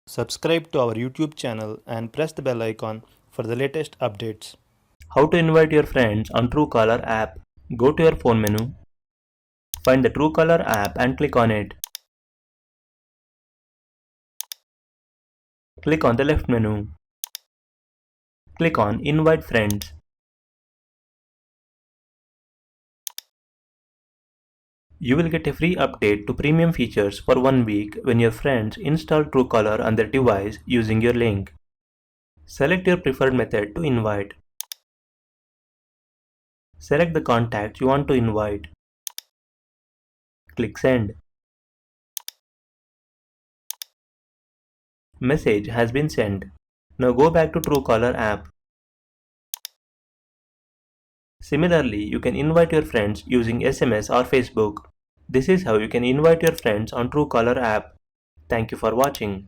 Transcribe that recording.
Subscribe to our YouTube channel and press the bell icon for the latest updates. How to invite your friends on Truecaller app. Go to your phone menu, find the Truecaller app and click on it. Click on the left menu. Click on Invite Friends. You will get a free update to premium features for 1 week when your friends install Truecaller on their device using your link. Select your preferred method to invite. Select the contact you want to invite. Click Send. Message has been sent. Now go back to Truecaller app. Similarly, you can invite your friends using SMS or Facebook. This is how you can invite your friends on Truecaller app. Thank you for watching.